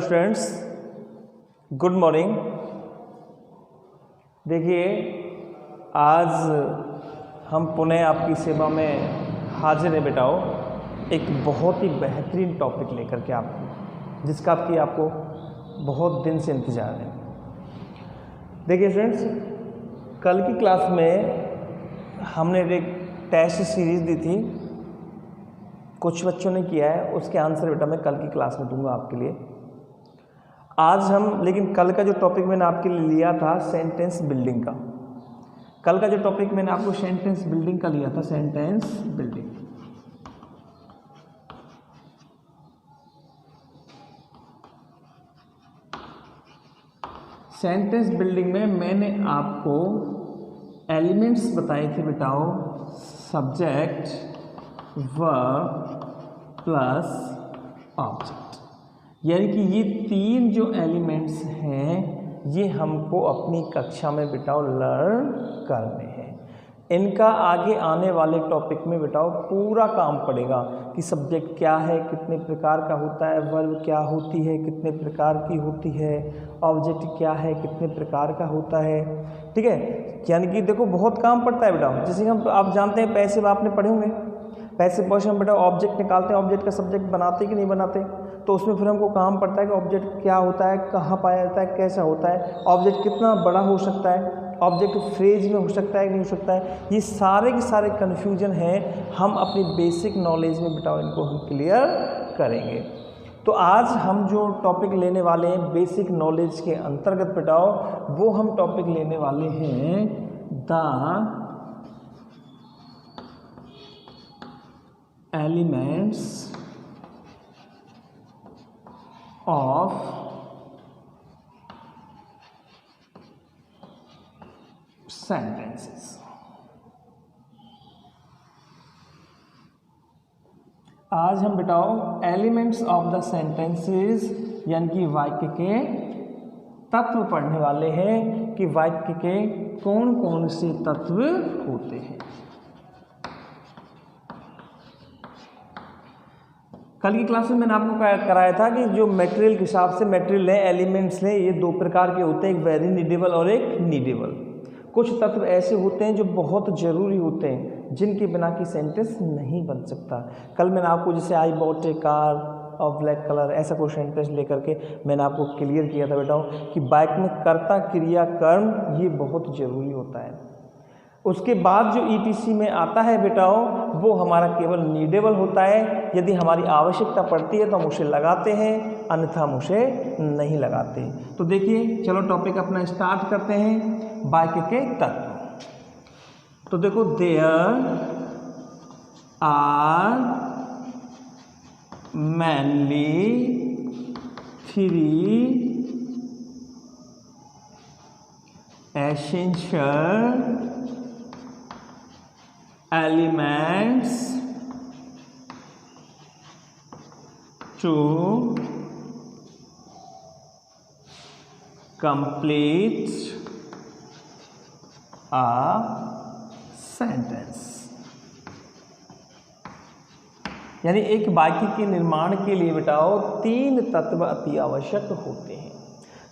Students, good morning. देखिए, आज हम पुनः आपकी सेवा में हाजिर हैं बेटाओ, एक बहुत ही बेहतरीन टॉपिक लेकर के आपको, जिसका आपको बहुत दिन से इंतज़ार है। देखिए स्टूडेंट्स, कल की क्लास में हमने एक टेस्ट सीरीज़ दी थी, कुछ बच्चों ने किया है, उसके आंसर बेटा मैं कल की क्लास में दूंगा आपके लिए। आज हम लेकिन कल का जो टॉपिक मैंने आपके लिए लिया था सेंटेंस बिल्डिंग का, कल का जो टॉपिक मैंने आपको सेंटेंस बिल्डिंग का लिया था, सेंटेंस बिल्डिंग। सेंटेंस बिल्डिंग में मैंने आपको एलिमेंट्स बताए थे बेटाओ, सब्जेक्ट, वर्ब प्लस ऑब्जेक्ट। यानी कि ये तीन जो एलिमेंट्स हैं ये हमको अपनी कक्षा में बेटाओ लर्न करने हैं। इनका आगे आने वाले टॉपिक में बेटाओ पूरा काम पड़ेगा कि सब्जेक्ट क्या है, कितने प्रकार का होता है, वर्ब क्या होती है, कितने प्रकार की होती है, ऑब्जेक्ट क्या है, कितने प्रकार का होता है। ठीक है, यानी कि देखो बहुत काम पड़ता है बेटा। जैसे हम आप जानते हैं पैसिव आपने पढ़े होंगे, पैसिव वॉइस हम बेटा ऑब्जेक्ट निकालते हैं, ऑब्जेक्ट का सब्जेक्ट बनाते कि नहीं बनाते, तो उसमें फिर हमको काम पड़ता है कि ऑब्जेक्ट क्या होता है, कहाँ पाया जाता है, कैसा होता है, ऑब्जेक्ट कितना बड़ा हो सकता है, ऑब्जेक्ट फ्रेज में हो सकता है कि नहीं हो सकता है। ये सारे के सारे कन्फ्यूजन हैं, हम अपनी बेसिक नॉलेज में बेटा इनको हम क्लियर करेंगे। तो आज हम जो टॉपिक लेने वाले हैं बेसिक नॉलेज के अंतर्गत बेटाओ, वो हम टॉपिक लेने वाले हैं द एलिमेंट्स ऑफ सेंटेंसेस। आज हम बेटाओ एलिमेंट्स ऑफ द सेंटेंसेस यानी कि वाक्य के तत्व पढ़ने वाले हैं कि वाक्य के कौन कौन से तत्व होते हैं। कल की क्लास में मैंने आपको कराया था कि जो मटेरियल के हिसाब से मटेरियल है, एलिमेंट्स हैं, ये दो प्रकार के होते हैं, एक वेरी नीडेबल और एक नीडेबल। कुछ तत्व ऐसे होते हैं जो बहुत ज़रूरी होते हैं, जिनके बिना की सेंटेंस नहीं बन सकता। कल मैंने आपको जैसे आई बॉट ए कार और ब्लैक कलर, ऐसा कोई सेंटेंस लेकर के मैंने आपको क्लियर किया था बेटा कि वाक्य में कर्ता क्रिया कर्म ये बहुत ज़रूरी होता है। उसके बाद जो ईटीसी में आता है बेटाओ, वो हमारा केवल नीडेबल होता है। यदि हमारी आवश्यकता पड़ती है तो हम उसे लगाते हैं, अन्यथा हम उसे नहीं लगाते। तो देखिए, चलो टॉपिक अपना स्टार्ट करते हैं, वाक्य के तत्व। तो देखो, there are mainly 3 essential elements to complete a sentence। यानी एक वाक्य के निर्माण के लिए बेटाओ 3 तत्व अति आवश्यक होते हैं।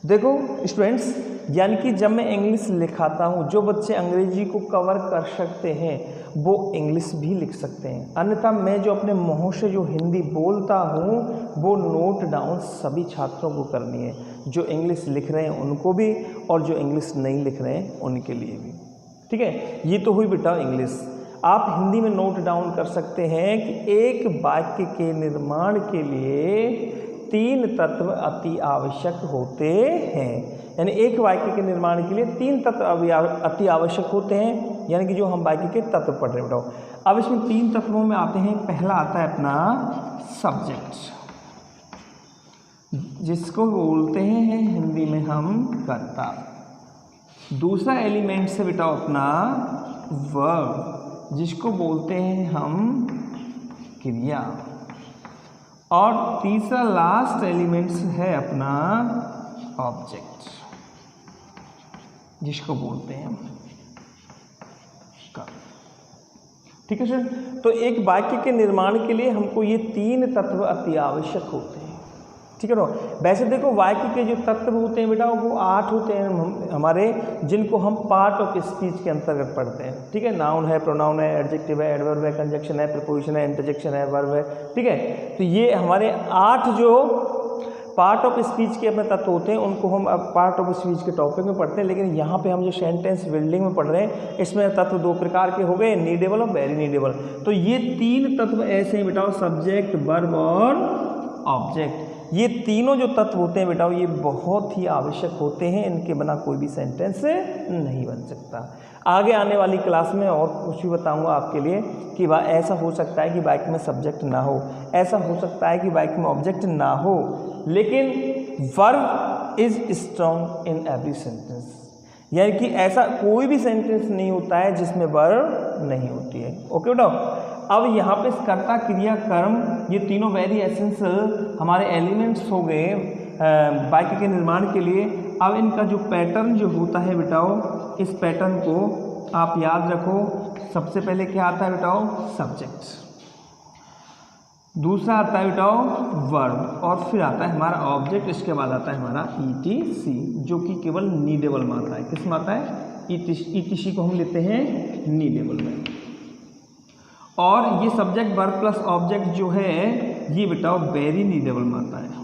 देखो स्टूडेंट्स, यानी कि जब मैं इंग्लिश लिखाता हूँ, जो बच्चे अंग्रेजी को कवर कर सकते हैं वो इंग्लिश भी लिख सकते हैं, अन्यथा मैं जो अपने मुँह से जो हिंदी बोलता हूँ वो नोट डाउन सभी छात्रों को करनी है, जो इंग्लिश लिख रहे हैं उनको भी और जो इंग्लिश नहीं लिख रहे हैं उनके लिए भी। ठीक है, ये तो हुई बेटा इंग्लिश। आप हिंदी में नोट डाउन कर सकते हैं कि एक वाक्य के निर्माण के लिए 3 तत्व अति आवश्यक होते हैं। यानी एक वाक्य के निर्माण के लिए 3 तत्व अति आवश्यक होते हैं, यानी कि जो हम वाक्य के तत्व पढ़ रहे हैं। अब इसमें 3 तत्वों में आते हैं, पहला आता है अपना सब्जेक्ट, जिसको बोलते हैं हिंदी में हम कर्ता। दूसरा एलिमेंट से बेटा अपना वर्ब, जिसको बोलते हैं हम क्रिया। और तीसरा लास्ट एलिमेंट्स है अपना ऑब्जेक्ट, जिसको बोलते हैं कर्म। ठीक है सर। तो एक वाक्य के निर्माण के लिए हमको ये तीन तत्व अति आवश्यक होते हैं। ठीक है ना। वैसे देखो वाक्य के जो तत्व होते हैं बेटा वो 8 होते हैं हमारे, जिनको हम पार्ट ऑफ स्पीच के अंतर्गत पढ़ते हैं। ठीक है, नाउन है, प्रोनाउन है, एडजेक्टिव है, एडवर्ब है, कंजक्शन है, प्रीपोजिशन है, इंटरजेक्शन है, वर्ब है। ठीक है, तो ये हमारे 8 जो पार्ट ऑफ स्पीच के अपने तत्व होते हैं उनको हम अब पार्ट ऑफ स्पीच के टॉपिक में पढ़ते हैं। लेकिन यहाँ पे हम जो सेंटेंस बिल्डिंग में पढ़ रहे हैं इसमें तत्व 2 प्रकार के हो गए, नीडेबल और वेरी नीडेबल। तो ये 3 तत्व ऐसे हैं बेटा, सब्जेक्ट, वर्ब और ऑब्जेक्ट। ये तीनों जो तत्व होते हैं बेटा ये बहुत ही आवश्यक होते हैं, इनके बिना कोई भी सेंटेंस नहीं बन सकता। आगे आने वाली क्लास में और कुछ भी बताऊंगा आपके लिए कि ऐसा हो सकता है कि वाक्य में सब्जेक्ट ना हो, ऐसा हो सकता है कि वाक्य में ऑब्जेक्ट ना हो, लेकिन verb is strong in every sentence. यानी कि ऐसा कोई भी सेंटेंस नहीं होता है जिसमें वर्ब नहीं होती है। ओके बेटा, अब यहाँ पे कर्ता, क्रिया, कर्म ये तीनों वेरी एसेंशियल हमारे एलिमेंट्स हो गए वाक्य के निर्माण के लिए। अब इनका जो पैटर्न जो होता है बेटाओ, इस पैटर्न को आप याद रखो। सबसे पहले क्या आता है बेटाओ, सब्जेक्ट, दूसरा आता है बेटाओ वर्ब, और फिर आता है हमारा ऑब्जेक्ट, इसके बाद आता है हमारा ETC जो कि केवल नीडेबल में आता है। किस में आता है, ETC को हम लेते हैं नीडेबल में। और ये सब्जेक्ट वर्ब प्लस ऑब्जेक्ट जो है ये बेटाओ वेरी नीडेबल में आता है।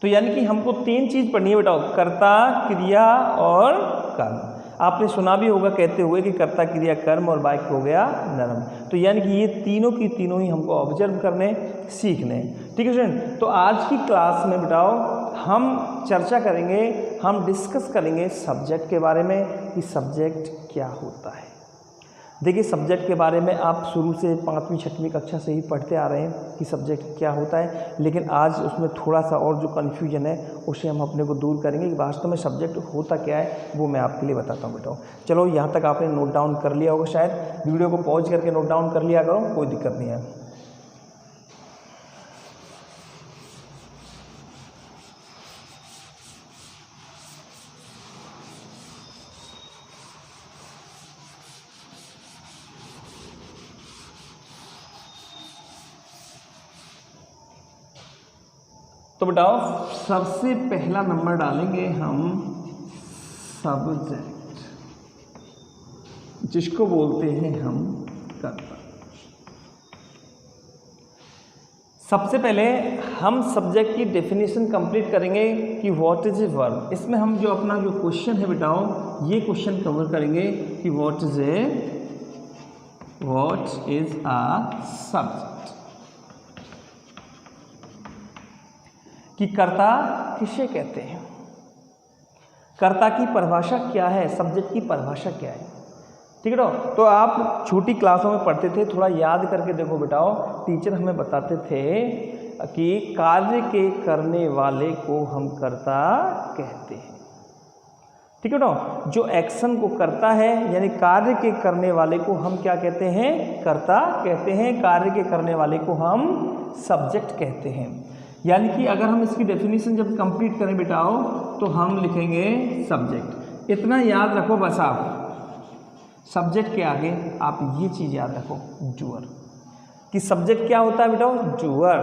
तो यानी कि हमको 3 चीज पढ़नी है बेटाओ, कर्ता, क्रिया और कर्म। आपने सुना भी होगा कहते हुए कि कर्ता, क्रिया, कर्म और वाक्य हो गया नरम। तो यानी कि ये तीनों की तीनों ही हमको ऑब्जर्व करने, सीखने। ठीक है स्टूडेंट, तो आज की क्लास में बेटाओ हम चर्चा करेंगे, हम डिस्कस करेंगे सब्जेक्ट के बारे में कि सब्जेक्ट क्या होता है। देखिए सब्जेक्ट के बारे में आप शुरू से 5वीं 6वीं कक्षा से ही पढ़ते आ रहे हैं कि सब्जेक्ट क्या होता है, लेकिन आज उसमें थोड़ा सा और जो कन्फ्यूजन है उसे हम अपने को दूर करेंगे कि वास्तव में सब्जेक्ट होता क्या है, वो मैं आपके लिए बताता हूँ बेटा। चलो यहाँ तक आपने नोट डाउन कर लिया होगा, शायद वीडियो को पॉज करके नोट डाउन कर लिया करो, कोई दिक्कत नहीं है। तो बेटाओ सबसे पहला नंबर डालेंगे हम सब्जेक्ट, जिसको बोलते हैं हम कर्ता। सबसे पहले हम सब्जेक्ट की डेफिनेशन कंप्लीट करेंगे कि व्हाट इज ए वर्ब। इसमें हम जो अपना जो क्वेश्चन है बेटाओ ये क्वेश्चन कवर करेंगे कि व्हाट इज अ सब्जेक्ट, कि कर्ता किसे कहते हैं, कर्ता की परिभाषा क्या है, सब्जेक्ट की परिभाषा क्या है। ठीक है ना, तो आप छोटी क्लासों में पढ़ते थे, थोड़ा याद करके देखो बेटाओ, टीचर हमें बताते थे कि कार्य के करने वाले को हम कर्ता कहते हैं। ठीक है ना, जो एक्शन को करता है यानी कार्य के करने वाले को हम क्या कहते हैं, कर्ता कहते हैं। कार्य के करने वाले को हम सब्जेक्ट कहते हैं। यानी कि अगर हम इसकी डेफिनेशन जब कंप्लीट करें बेटाओ तो हम लिखेंगे सब्जेक्ट। इतना याद रखो बस, आप सब्जेक्ट के आगे आप ये चीज़ याद रखो, डूअर, कि सब्जेक्ट क्या होता है बेटाओ, डूअर।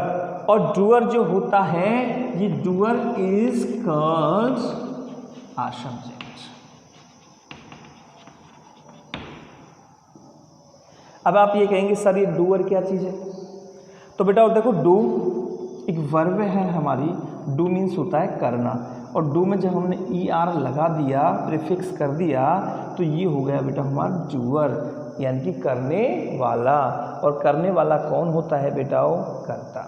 और डूअर जो होता है ये doer is called a subject. अब आप ये कहेंगे सर ये डूअर क्या चीज़ है, तो बेटा देखो डू एक वर्ब है हमारी, डू मीन्स होता है करना, और डू में जब हमने ER लगा दिया, प्रीफिक्स कर दिया, तो ये हो गया बेटा हमारा डूअर, यानी कि करने वाला। और करने वाला कौन होता है बेटाओ, कर्ता।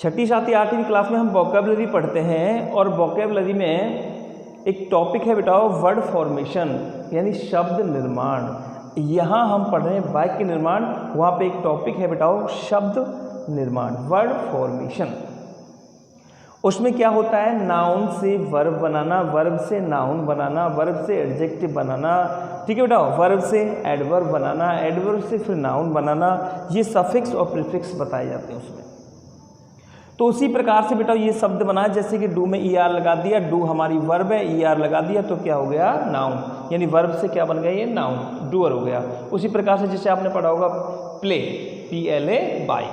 6ठी 7वीं 8वीं क्लास में हम वोकैबुलरी पढ़ते हैं, और वोकैबुलरी में एक टॉपिक है बेटाओ वर्ड फॉर्मेशन, यानी शब्द निर्माण। यहाँ हम पढ़ रहे हैं वाक्य निर्माण, वहाँ पे एक टॉपिक है बेटाओ शब्द निर्माण, वर्ड फॉर्मेशन। उसमें क्या होता है, नाउन से वर्ब बनाना, वर्ब से नाउन बनाना, वर्ब से एडजेक्टिव बनाना। ठीक है बेटा, वर्ब से एडवर्ब बनाना, एडवर्ब से फिर नाउन बनाना, ये सफिक्स और प्रीफिक्स बताए जाते हैं उसमें। तो उसी प्रकार से बेटा ये शब्द बनाए, जैसे कि डू में ER लगा दिया, डू हमारी वर्ब है, ER लगा दिया तो क्या हो गया नाउन। यानी वर्ब से क्या बन गया ये नाउन, डूअर हो गया। उसी प्रकार से जैसे आपने पढ़ा होगा play, PLA by,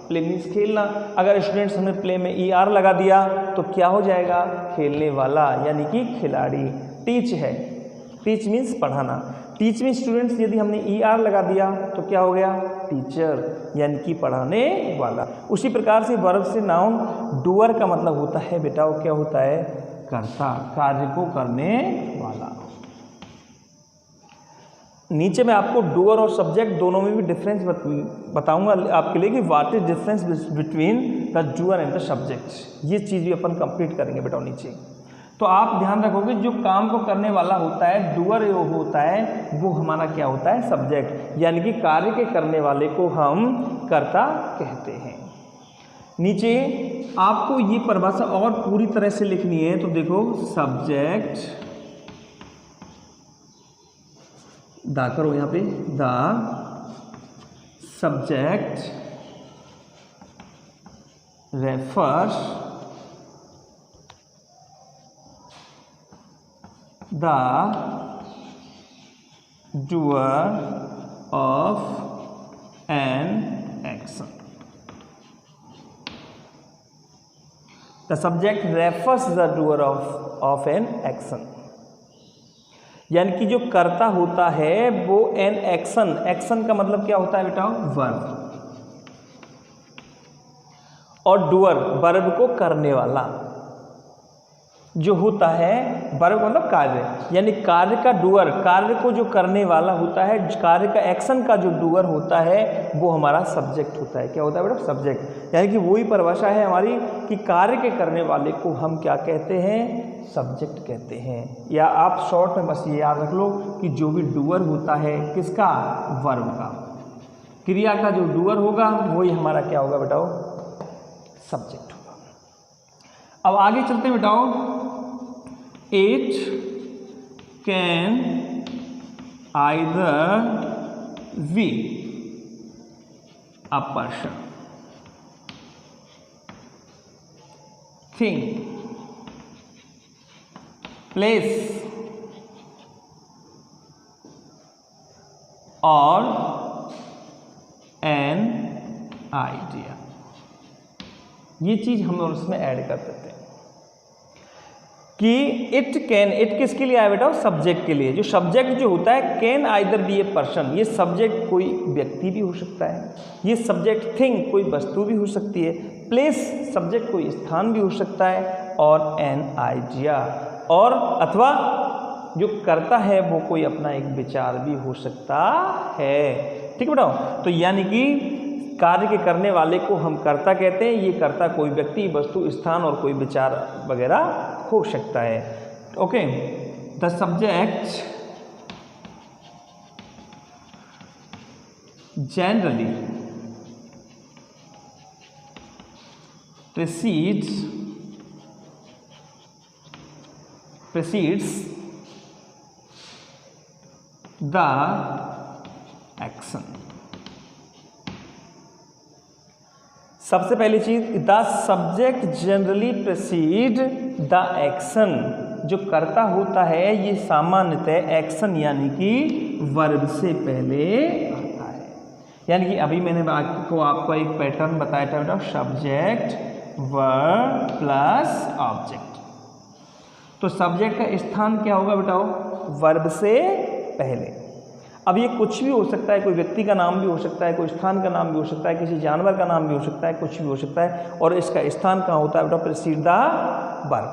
play means खेलना। अगर स्टूडेंट्स हमने प्ले में ER लगा दिया तो क्या हो जाएगा, खेलने वाला यानी कि खिलाड़ी। टीच है, टीच मीन्स पढ़ाना, टीच में स्टूडेंट्स यदि हमने ER लगा दिया तो क्या हो गया, टीचर यानी कि पढ़ाने वाला। उसी प्रकार से वर्ब से नाउन डूअर का मतलब होता है बेटा वो क्या होता है, कर्ता, कार्य को करने वाला। नीचे मैं आपको डूअर और सब्जेक्ट दोनों में भी डिफरेंस बताऊंगा आपके लिए कि what is difference between the doer and the subject. ये चीज़ भी अपन कंप्लीट करेंगे बेटा नीचे। तो आप ध्यान रखोगे जो काम को करने वाला होता है डूअर जो होता है वो हमारा क्या होता है, सब्जेक्ट, यानी कि कार्य के करने वाले को हम कर्ता कहते हैं। नीचे आपको ये परिभाषा और पूरी तरह से लिखनी है तो देखो सब्जेक्ट, दा करो यहाँ पे, the subject refers the doer of an action. The subject refers the doer of an action, यानी कि जो कर्ता होता है वो एन एक्शन, एक्शन का मतलब क्या होता है बेटा, वर्ब, और डूअर वर्ब को करने वाला जो होता है, वर्ब मतलब कार्य, यानी कार्य का डूअर, कार्य को जो करने वाला होता है, कार्य का एक्शन का जो डूअर होता है वो हमारा सब्जेक्ट होता है। क्या होता है बेटा, सब्जेक्ट, यानी कि वही परिभाषा है हमारी कि कार्य के करने वाले को हम क्या कहते हैं, सब्जेक्ट कहते हैं। या आप शॉर्ट में बस ये याद रख लो कि जो भी डूअर होता है किसका, वर्ब का, क्रिया का जो डूअर होगा वही हमारा क्या होगा बेटा, सब्जेक्ट होगा। अब आगे चलते हैं बेटाओ। It can either be a person, thing, place और एन आइडिया। ये चीज हम उसमें ऐड कर देते हैं कि इट कैन, इट किसके लिए आया बेटा, सब्जेक्ट के लिए। जो सब्जेक्ट जो होता है can either be a person, ये सब्जेक्ट कोई व्यक्ति भी हो सकता है, ये सब्जेक्ट थिंग कोई वस्तु भी हो सकती है, प्लेस सब्जेक्ट कोई स्थान भी हो सकता है, और एन आइडिया, और अथवा जो करता है वो कोई अपना एक विचार भी हो सकता है। ठीक है बेटा, तो यानी कि कार्य के करने वाले को हम कर्ता कहते हैं। ये कर्ता कोई व्यक्ति, वस्तु, स्थान और कोई विचार वगैरह हो सकता है। Okay, the subject generally precedes the action। सबसे पहली चीज, the subject generally precede the action, जो कर्ता होता है ये सामान्यतः एक्शन यानी कि वर्ब से पहले आता है। यानी कि अभी मैंने आपको एक पैटर्न बताया था बेटा, सब्जेक्ट वर्ब प्लस ऑब्जेक्ट। तो सब्जेक्ट का स्थान क्या होगा बेटा, वर्ब से पहले। अब ये कुछ भी हो सकता है, कोई व्यक्ति का नाम भी हो सकता है, कोई स्थान का नाम भी हो सकता है, किसी जानवर का नाम भी हो सकता है, कुछ भी हो सकता है, और इसका स्थान कहाँ होता है बेटा, प्रीसीड द वर्ब।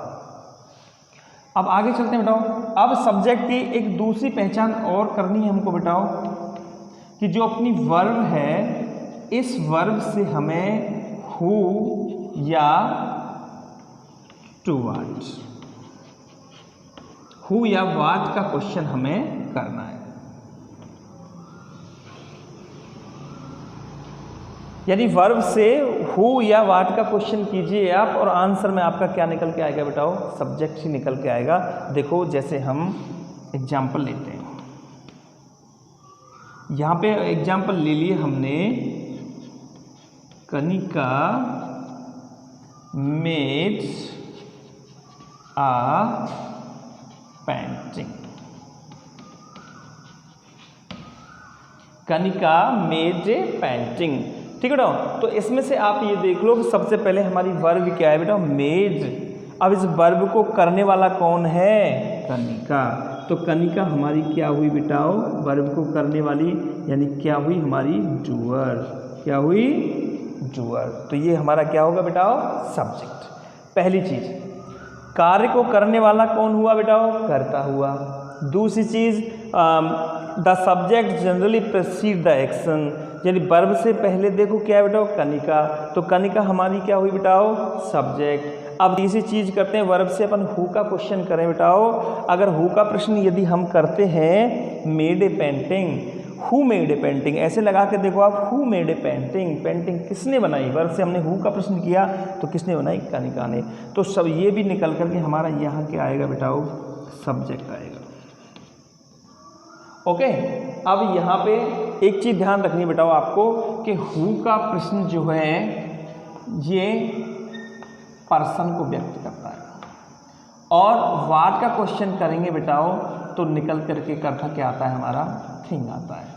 अब आगे चलते हैं बेटाओ। अब सब्जेक्ट की एक दूसरी पहचान और करनी है हमको बेटाओ, कि जो अपनी वर्ब है इस वर्ब से हमें हु या टू व्हाट, हु या व्हाट का क्वेश्चन हमें करना है। यानी वर्ब से हु या व्हाट का क्वेश्चन कीजिए आप, और आंसर में आपका क्या निकल के आएगा बेटाओ, सब्जेक्ट ही निकल के आएगा। देखो जैसे हम एग्जाम्पल लेते हैं, यहाँ पे एग्जाम्पल ले लिए हमने, Kanika made a painting. Kanika made a painting. ठीक है बेटा, तो इसमें से आप ये देख लो कि सबसे पहले हमारी वर्ब क्या है बेटा, मेड। अब इस वर्ब को करने वाला कौन है, कनिका। तो कनिका हमारी क्या हुई बेटाओ, वर्ब को करने वाली, यानी क्या हुई हमारी डूअर। क्या हुई, डूअर। तो ये हमारा क्या होगा बेटाओ, सब्जेक्ट। पहली चीज, कार्य को करने वाला कौन हुआ बेटाओ, कर्ता हुआ। दूसरी चीज, the subject generally precede the action, यानी वर्ब से पहले देखो क्या है बेटाओ, कनिका। तो कनिका हमारी क्या हुई बेटाओ, सब्जेक्ट। अब तीसरी चीज करते हैं, वर्ब से अपन हु का क्वेश्चन करें बेटाओ। अगर हु का प्रश्न यदि हम करते हैं, made a painting, who made a painting, ऐसे लगा के देखो आप, who made a painting, painting किसने बनाई। वर्ब से हमने हु का प्रश्न किया तो किसने बनाई, कनिका ने। तो सब ये भी निकल करके हमारा यहाँ क्या आएगा बेटाओ, सब्जेक्ट आएगा। ओके, अब यहाँ पे एक चीज ध्यान रखनी बेटाओ आपको कि हु का प्रश्न जो है ये पर्सन को व्यक्त करता है, और व्हाट का क्वेश्चन करेंगे बेटाओ तो निकल करके करता क्या आता है हमारा, थिंग आता है।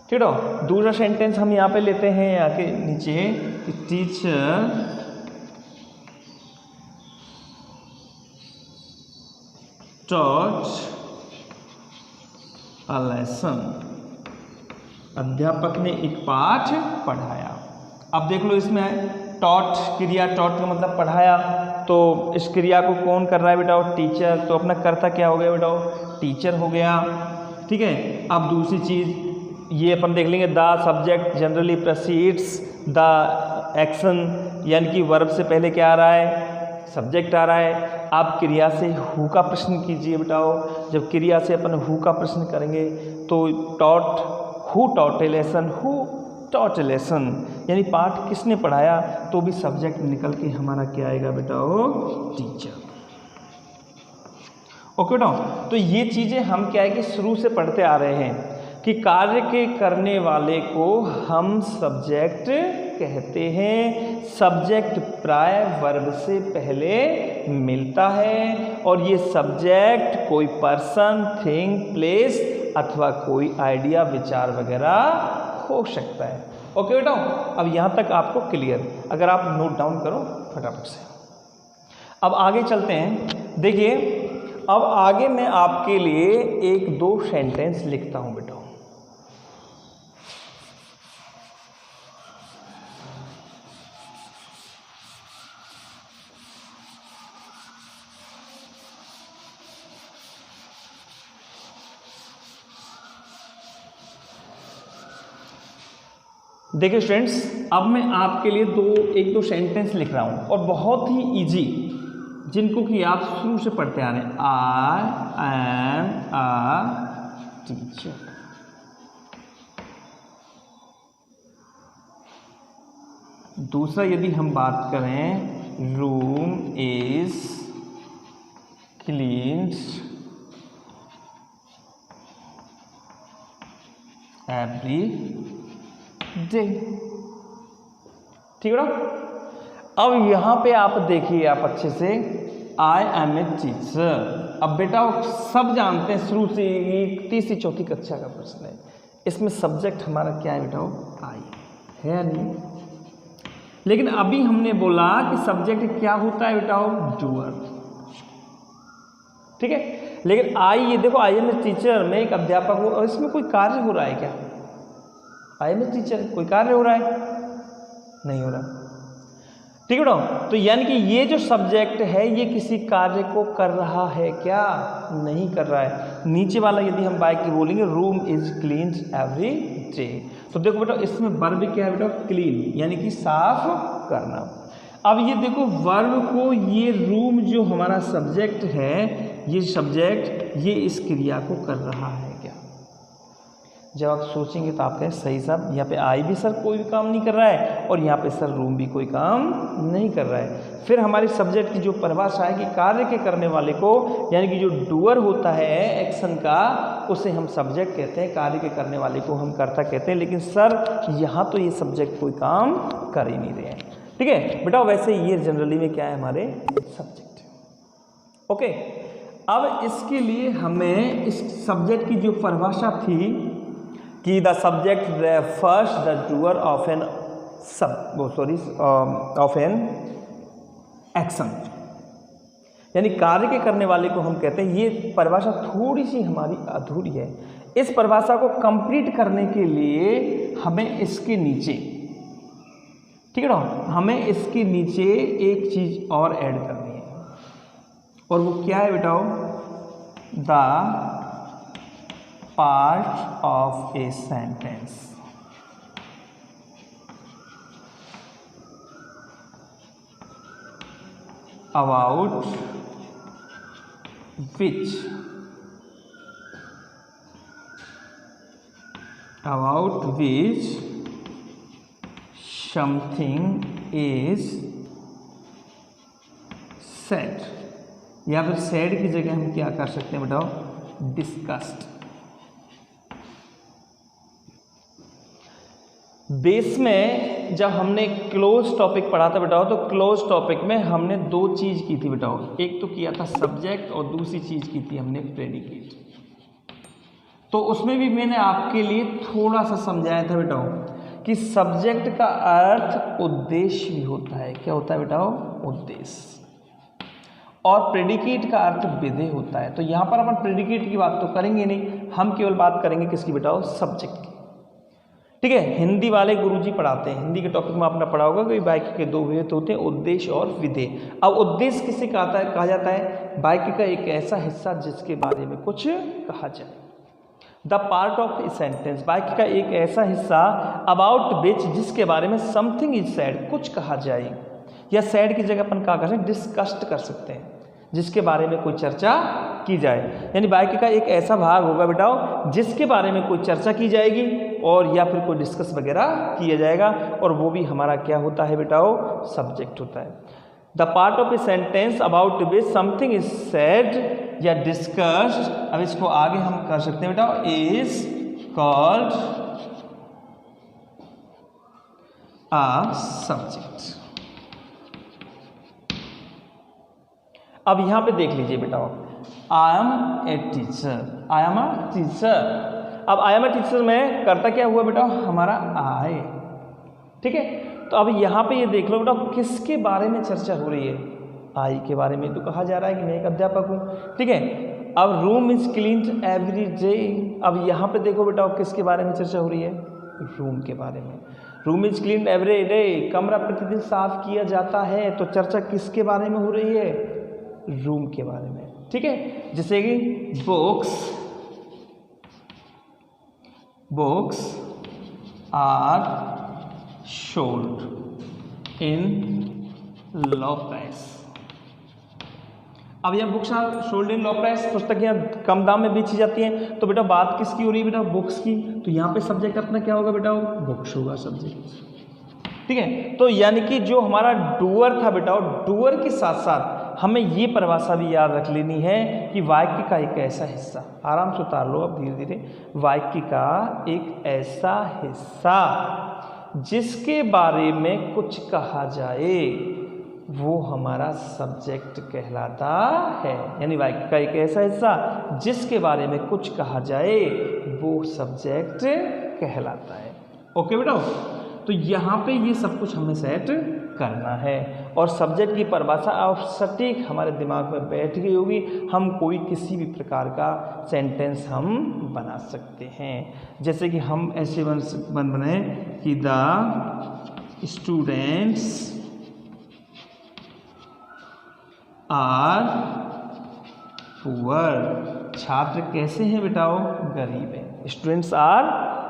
ठीक है, दूसरा सेंटेंस हम यहाँ पे लेते हैं, यहाँ के नीचे, टीचर taught a lesson, अध्यापक ने एक पाठ पढ़ाया। अब देख लो इसमें टॉट क्रिया, टॉट का मतलब पढ़ाया, तो इस क्रिया को कौन कर रहा है बेटा, टीचर। तो अपना कर्ता क्या हो गया बेटा, टीचर हो गया। ठीक है, अब दूसरी चीज ये अपन देख लेंगे, the subject generally precedes the action, यानी कि वर्ब से पहले क्या आ रहा है, सब्जेक्ट आ रहा है। आप क्रिया से हु का प्रश्न कीजिए बेटाओ। जब क्रिया से अपन हु का प्रश्न करेंगे तो taught, who taught A lesson, who taught A lesson, यानी पाठ किसने पढ़ाया, तो भी सब्जेक्ट निकल के हमारा क्या आएगा बेटाओ, टीचर। ओके बेटा, तो ये चीज़ें हम क्या है कि शुरू से पढ़ते आ रहे हैं कि कार्य के करने वाले को हम सब्जेक्ट कहते हैं। सब्जेक्ट प्राय वर्ब से पहले मिलता है, और ये सब्जेक्ट कोई पर्सन, थिंग, प्लेस अथवा कोई आइडिया, विचार वगैरह हो सकता है। ओके बेटा, अब यहाँ तक आपको क्लियर, अगर आप नोट डाउन करो फटाफट से। अब आगे चलते हैं। देखिए, अब आगे मैं आपके लिए एक दो सेंटेंस लिखता हूँ बेटा। देखिए स्टूडेंट्स, अब मैं आपके लिए एक दो सेंटेंस लिख रहा हूँ, और बहुत ही इजी, जिनको कि आप शुरू से पढ़ते आ रहे हैं। आई एम अ टीचर। दूसरा यदि हम बात करें, room is cleaned every day. ठीक है ना। अब यहाँ पे आप देखिए, आप अच्छे से, आई एम ए टीचर। अब बेटा सब जानते हैं शुरू से, ये तीसरी चौथी कक्षा का प्रश्न है, इसमें सब्जेक्ट हमारा क्या है बेटा, आई है नहीं। लेकिन अभी हमने बोला कि सब्जेक्ट क्या होता है बेटा, डूअर। ठीक है, लेकिन आई, ये देखो, आई एम ए टीचर, मैं एक अध्यापक हूँ, और इसमें कोई कार्य हो रहा है क्या, आई एम ए टीचर, कोई कार्य हो रहा है, नहीं हो रहा। ठीक है बेटा, तो यानी कि ये जो सब्जेक्ट है ये किसी कार्य को कर रहा है क्या, नहीं कर रहा है। नीचे वाला यदि हम बाइक की बोलेंगे, room is cleaned every day, तो देखो बेटा इसमें वर्ब क्या है बेटा, क्लीन, यानी कि साफ करना। अब ये देखो वर्ब को, ये रूम जो हमारा सब्जेक्ट है, ये सब्जेक्ट ये इस क्रिया को कर रहा है क्या। जब आप सोचेंगे तो आप कहें सही साहब, यहाँ पे आई भी सर कोई भी काम नहीं कर रहा है, और यहाँ पे सर रूम भी कोई काम नहीं कर रहा है। फिर हमारे सब्जेक्ट की जो परिभाषा है कि कार्य के करने वाले को, यानी कि जो डूअर होता है एक्शन का, उसे हम सब्जेक्ट कहते हैं, कार्य के करने वाले को हम कर्ता कहते हैं। लेकिन सर यहाँ तो ये सब्जेक्ट कोई काम कर ही नहीं रहे हैं। ठीक है बेटा, वैसे ये जनरली में क्या है हमारे सब्जेक्ट। ओके, अब इसके लिए हमें इस सब्जेक्ट की जो परिभाषा थी कि the subject refers the doer of an of an action, यानी कार्य के करने वाले को हम कहते हैं। ये परिभाषा थोड़ी सी हमारी अधूरी है। इस परिभाषा को कंप्लीट करने के लिए हमें इसके नीचे, ठीक है ना, हमें इसके नीचे एक चीज और ऐड करनी है, और वो क्या है बेटाओ? The part of a sentence about which something is said, या फिर said की जगह हम क्या कर सकते हैं बताओ? discussed। बेस में जब हमने क्लोज टॉपिक पढ़ा था बेटाओ, तो क्लोज टॉपिक में हमने दो चीज की थी बेटाओ, एक तो किया था सब्जेक्ट और दूसरी चीज की थी हमने प्रेडिकेट। तो उसमें भी मैंने आपके लिए थोड़ा सा समझाया था बेटाओ कि सब्जेक्ट का अर्थ उद्देश्य भी होता है। क्या होता है बेटाओ? उद्देश्य। और प्रेडिकेट का अर्थ विधेय होता है। तो यहाँ पर अपन प्रेडिकेट की बात तो करेंगे नहीं, हम केवल बात करेंगे किसकी बेटाओ? सब्जेक्ट की। ठीक है, हिंदी वाले गुरुजी पढ़ाते हैं, हिंदी के टॉपिक में आपने पढ़ा होगा कि वाक्य के दो भेद होते हैं, उद्देश्य और विधेय। अब उद्देश्य किसे कहा जाता है? वाक्य का एक ऐसा हिस्सा जिसके बारे में कुछ कहा जाए। The part of a sentence, वाक्य का एक ऐसा हिस्सा अबाउट विच, जिसके बारे में समथिंग इज सेड, कुछ कहा जाए, या सेड की जगह अपन क्या कर सकते हैं? डिस्कस्ड कर सकते हैं, जिसके बारे में कोई चर्चा की जाए। यानी वाक्य का एक ऐसा भाग होगा बेटाओ जिसके बारे में कोई चर्चा की जाएगी और या फिर कोई डिस्कस वगैरह किया जाएगा, और वो भी हमारा क्या होता है बेटाओ? सब्जेक्ट होता है। The part of a sentence about which something is said या डिस्कस्ड, अब इसको आगे हम कर सकते हैं बेटाओ, इज कॉल्ड अ सब्जेक्ट। अब यहां पे देख लीजिए बेटाओ, I am a teacher, I am a teacher. अब आई एम अ टीचर में करता क्या हुआ बेटा? हमारा आई, ठीक है। तो अब यहाँ पे ये देख लो बेटा, किसके बारे में चर्चा हो रही है? आई के बारे में तो कहा जा रहा है कि मैं एक अध्यापक हूँ, ठीक है। अब room is cleaned every day, अब यहाँ पे देखो बेटा किसके बारे में चर्चा हो रही है? रूम के बारे में। Room is cleaned every day, कमरा प्रतिदिन साफ किया जाता है, तो चर्चा किसके बारे में हो रही है? रूम के बारे में, ठीक है। जैसे कि books are sold in low price. अब यह books are sold in low price, पुस्तकें कम दाम में बेची जाती हैं, तो बेटा बात किसकी हो रही है बेटा? बुक्स की। तो यहाँ पे सब्जेक्ट अपना क्या होगा बेटा? बुक्स होगा सब्जेक्ट, ठीक है। तो यानी कि जो हमारा डूअर था बेटा, डूअर के साथ साथ हमें ये परिभाषा भी याद रख लेनी है कि वाक्य का एक ऐसा हिस्सा, आराम से उतार लो अब धीरे धीरे, वाक्य का एक ऐसा हिस्सा जिसके बारे में कुछ कहा जाए, वो हमारा सब्जेक्ट कहलाता है। यानी वाक्य का एक ऐसा हिस्सा जिसके बारे में कुछ कहा जाए, वो सब्जेक्ट कहलाता है। ओके बेटा, तो यहाँ पे ये सब कुछ हमें सेट करना है, और सब्जेक्ट की परिभाषा अब सटीक हमारे दिमाग में बैठ गई होगी। हम कोई किसी भी प्रकार का सेंटेंस हम बना सकते हैं। जैसे कि हम ऐसे बनाए कि द स्टूडेंट्स आर पुअर, छात्र कैसे हैं बेटाओ? गरीब हैं। स्टूडेंट्स आर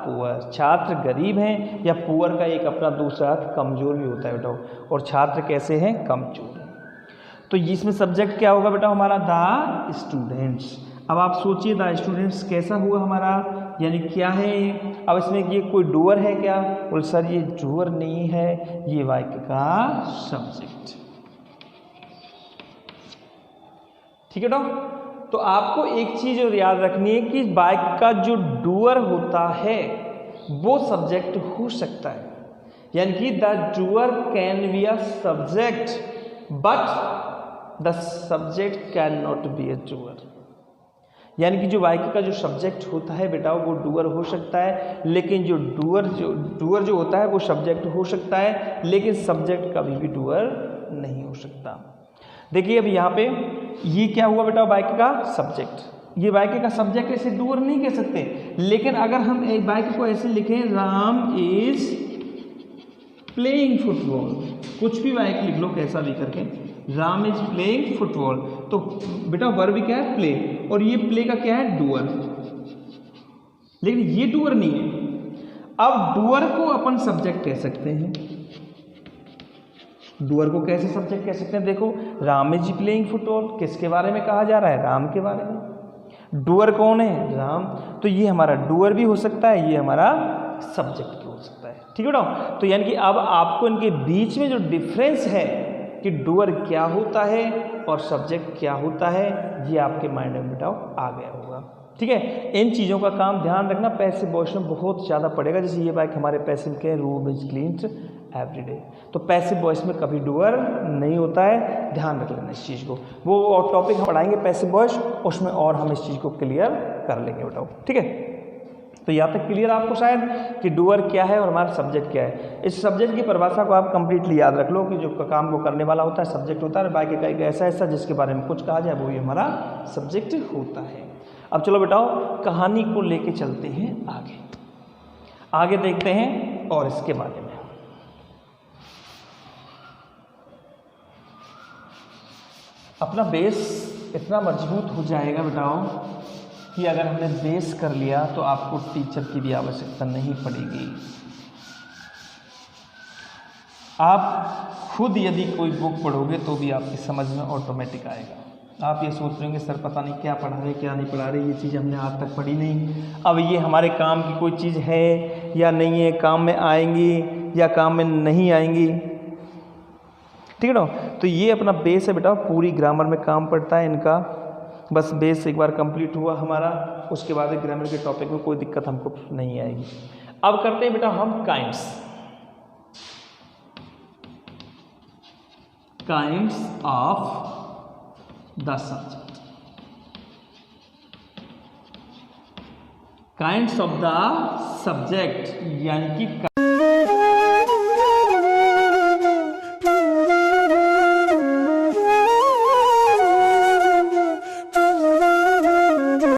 पुअर, छात्र गरीब हैं, या पुअर का एक अपना दूसरा अर्थ कमजोर भी होता है बेटा, और छात्र कैसे हैं? कमजोर हैं। तो इसमें सब्जेक्ट क्या होगा बेटा हमारा? The students. अब आप सोचिए द स्टूडेंट्स कैसा हुआ हमारा, यानी क्या है? अब इसमें ये कोई डूअर है क्या? बोल सर ये डूअर नहीं है, ये वाक्य का सब्जेक्ट, ठीक है डॉक्टर। तो आपको एक चीज और याद रखनी है कि वाक्य का जो डूअर होता है वो सब्जेक्ट हो सकता है, यानी कि the doer can be a subject but the subject can not be A doer. यानी कि जो वाक्य का जो सब्जेक्ट होता है बेटा वो डूअर हो सकता है, लेकिन जो डूअर जो होता है वो सब्जेक्ट हो सकता है, लेकिन सब्जेक्ट कभी भी डूअर नहीं हो सकता। देखिए अब यहाँ पे ये क्या हुआ बेटा, वाक्य का सब्जेक्ट। ये वाक्य का सब्जेक्ट ऐसे डूअर नहीं कह सकते, लेकिन अगर हम एक वाक्य को ऐसे लिखें, राम इज प्लेइंग फुटबॉल, कुछ भी वाक्य लिख लो कैसा भी करके, राम इज प्लेइंग फुटबॉल, तो बेटा वर्ब क्या है, प्ले, और ये प्ले का क्या है, डूअर, लेकिन ये डूअर नहीं है। अब डूअर को अपन सब्जेक्ट कह सकते हैं। डूअर को कैसे सब्जेक्ट कह सकते हैं, देखो राम इज प्लेइंग फुटबॉल, किसके बारे में कहा जा रहा है, राम के बारे में। डूअर कौन है, राम, तो ये हमारा डूअर भी हो सकता है, ये हमारा सब्जेक्ट भी हो सकता है। ठीक है बेटा, तो यानी कि अब आपको इनके बीच में जो डिफरेंस है कि डूअर क्या होता है और सब्जेक्ट क्या होता है, ये आपके माइंड में बेटा आ गया होगा। ठीक है, इन चीज़ों का काम ध्यान रखना, पैसिव वॉइस में बहुत ज़्यादा पड़ेगा। जैसे ये वाक्य हमारे पैसिव के, रूम इज क्लीन्ड एवरीडे, तो पैसिव वॉइस में कभी डूअर नहीं होता है, ध्यान रख लेना इस चीज़ को। वो और टॉपिक हम पढ़ाएंगे पैसिव वॉइस, उसमें और हम इस चीज़ को क्लियर कर लेंगे बेटा। ठीक है, तो यहाँ तक क्लियर आपको शायद कि डूअर क्या है और हमारा सब्जेक्ट क्या है। इस सब्जेक्ट की परिभाषा को आप कंप्लीटली याद रख लो कि जो काम को करने वाला होता है सब्जेक्ट होता है, बाकी का एक ऐसा जिसके बारे में कुछ कहा जाए वो ही हमारा सब्जेक्ट होता है। अब चलो बेटाओ कहानी को लेके चलते हैं आगे देखते हैं और इसके बारे में। अपना बेस इतना मजबूत हो जाएगा बेटाओ कि अगर हमने बेस कर लिया तो आपको टीचर की भी आवश्यकता नहीं पड़ेगी। आप खुद यदि कोई बुक पढ़ोगे तो भी आपकी समझ में ऑटोमेटिक आएगा। आप ये सोच रहे होंगे सर पता नहीं क्या पढ़ा रहे क्या नहीं पढ़ा रहे, ये चीज़ हमने आज तक पढ़ी नहीं, अब ये हमारे काम की कोई चीज़ है या नहीं है, काम में आएंगी या काम में नहीं आएंगी। ठीक है ना, तो ये अपना बेस है बेटा, पूरी ग्रामर में काम पड़ता है इनका। बस बेस एक बार कंप्लीट हुआ हमारा, उसके बाद ग्रामर के टॉपिक में कोई दिक्कत हमको नहीं आएगी। अब करते हैं बेटा हम kinds of the subject. Kinds of the subject यानी कि